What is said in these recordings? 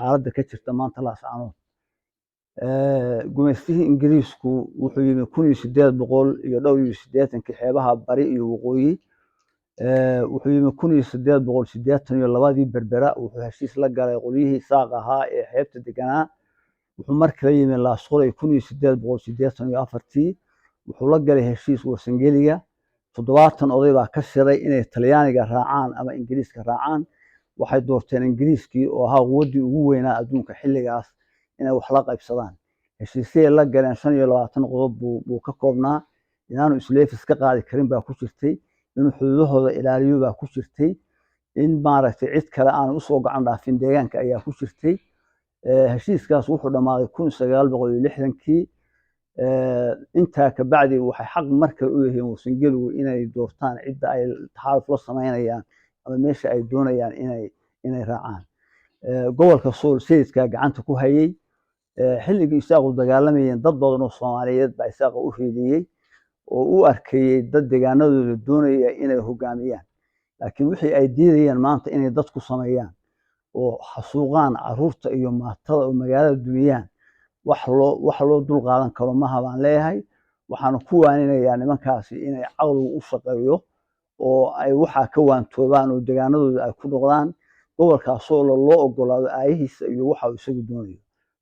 xaaladda ka jirta maanta laascaanood gumaystihii ingiriisku wuxuu yimi 1880 xeebaha bari iyo waqooyi wuxuu yimi 1882 berbera wuxuu heshiis la galay qolyihii saaq ahaa ee xeebta deganaa wuxuu mar kale yimi laasqoray 1884 wuxuu la galay heshiis warsangeliga 70 oday baa ka shiray inay Talyaaniga raacaan ama Ingiriiska raacaan waxay doorteen Ingiriiskii oo ahaa quwaddii ugu weynaa adduunka xilligaas inay wax la qaybsadaan heshiisyada la galeen 25 qodob buu ka koobnaa inaanu isleefis ka qaadi karin baa ku jirtay inuu xuduudahooda ilaaliyo baa ku jirtay in maaragtay cid kale aan u soo gacan dhaafin deegaanka ayaa ku jirtay heshiiskaas wuxuu dhamaaday 1960kii intaa ka bacdi waxay xaq markale u yihiin warsangeligu inay doortaan cidda ay taxaaluf la sameynayaan ama meesha ay doonayaan inay raacaan gobolka Sool sayidka gacanta ku hayay xilligii isaaqu dagaalamayeen dad badan oo Soomaaliyeed baa isaaqa u fiidiyay oo u arkayay dad deegaanadooda doonaya inay hogaamiyaan laakiin wixii ay diidayeen maanta inay dadku sameeyaan oo xasuuqaan caruurta iyo maatada oo magaalada dumiyaan wax loo dul qaadan karo maaha baan leeyahay waxaan ku waaninayaa nimankaasi inay caqligu u shaqeeyo oo ay waxa ka waantoobaan oo deegaanadooda ay ku noqdaan gobolkaas oo loo ogolaado aayihiisa iyo waxa uu isagu doonayo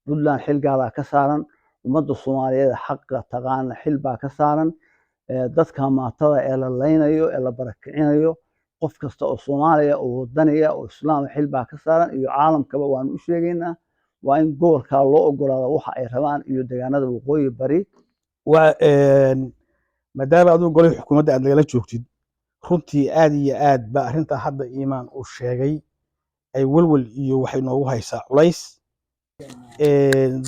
Puntland xil gaar ah ka saaran ummadda Soomaaliyeed xaqqa taqaana xil baa ka saaran dadka maatada ee la leynayo ee la barakicinayo qof kasta oo Soomaaliya oo wadaniga oo islaam xil baa ka saaran iyo caalamkaba waan u sheegaynaa waa in gobolka loo ogolaado waxa ay rabaan iyo deegaanada waqooyi bari maadaama aduu golay xukuumadda aad nagala joogtid runtii aad iyo aad ba arrinta hadda iimaan uu sheegay ay walwal iyo waxay noogu haysaa culays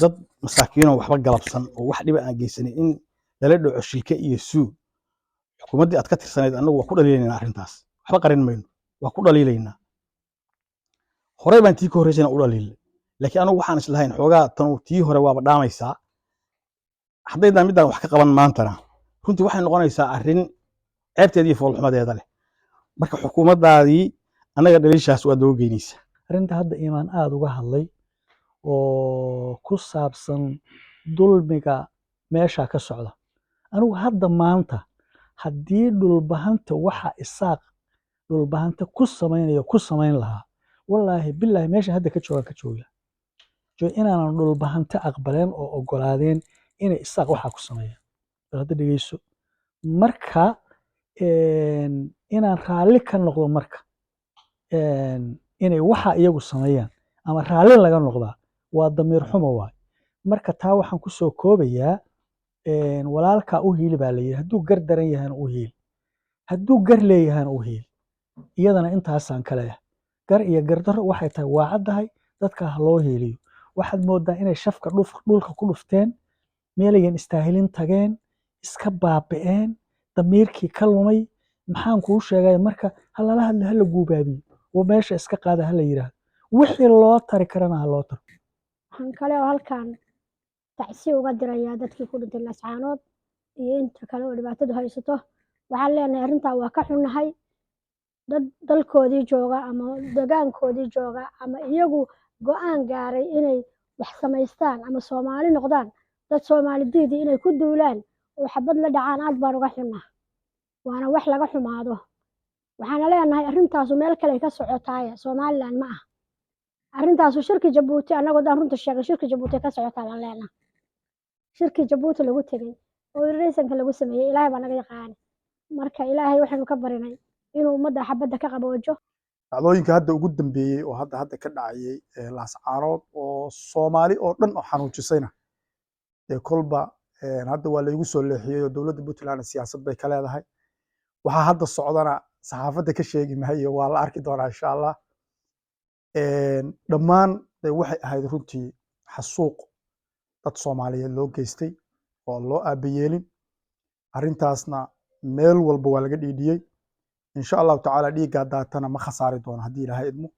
dad masaakiin oo waxba galabsan oo wax dhiba aan geysanin in lala dhaco shilka iyo suug xukuumaddii aad ka tirsanayd annagu waa ku dhaliilaynaa arrintaas waxba qarin mayno waa ku dhaliilaynaa horey baan tii ka horreysayna u dhaliilay laakiin anigu waxaan islahayn xoogaa tan tii hore waaba dhaamaysaa haddaydaan midaan wax ka qaban maantana runtii waxay noqonaysaa arrin ceebteeda iyo foolxumadeeda leh marka xukuumaddaadii annaga dhaliishaas waa dooga geynaysaa arrinta hadda iimaan aad uga hadlay oo ku saabsan dulmiga meesha ka socda anigu hadda maanta haddii dhulbahanta waxa isaaq dhulbahanta ku samayn lahaa wallaahi billaahi meesha hadda ka jooga inaanan dhulbahanta aqbaleen oo ogolaadeen inay isaaq waxa ku sameeyaan bal hadda dhegeyso marka inaan raalli ka noqdo marka inay waxa iyagu sameeyaan ama raalli laga noqdaa waa damiir xumo waay marka taa waxaan ku soo koobayaa walaalka u hiili baa la yidhi hadduu gar daran yahayna u hiili hadduu gar leeyahayna u hiili iyadana intaasaan ka leeyahay gar iyo gardarro waxay tahay waa caddahay dadka ha loo hiiliyo waxaad moodaa inay shafka dhulka ku dhufteen meelayan istaahilin tageen iska baabi'een damiirkii ka lumay maxaan kuu sheegay marka halala hadlo hala guubaabiyo oo meesha iska qaada hala yiraahdo wixii loo tari karana ha loo taro waxaan kale oo halkan tacsi uga dirayaa dadkii ku dhintay laascaanood iyo inta kale oo dhibaatadu haysato waxaan leenahay arrintaa waa ka xunnahay dad dalkoodii jooga ama deegaankoodii jooga ama iyagu go'aan gaaray inay wax samaystaan ama Soomaali noqdaan dad Soomaalidiidii inay ku duulaan oo xabad la dhacaan aad baan uga xunnaa waana wax laga xumaado waxaana leenahay arrintaasu meel kale ka socotaaya Somaliland ma aha arrintaasu shirki Jabuuti anagoo dhan runta sheegay shirki Jabuuti ka socotaa baan leenahay shirki Jabuuti lagu tagay oo raysanka lagu sameeyay ilaahay baa naga yaqaan marka ilaahay waxaanu ka barinay inuu ummadda xabadda ka qaboojo dhacdooyinka hadda ugu dambeeyey oo hadda ka dhacayay laascaanood oo Soomaali oo dhan oo xanuujisayna kolba hadda waa laygu soo leexiyay oo dowladda Puntland siyaasad bay ka leedahay waxa hadda socdana saxaafadda ka sheegi maayo waa la arki doonaa insha Allah dhammaan waxay ahayd runtii xasuuq dad Soomaaliyeed loo geystay oo loo aabayeelin arrintaasna meel walba waa laga dhiidhiyay insha Allah taala dhiiga daatana ma khasaari doono haddii Ilaahay idmo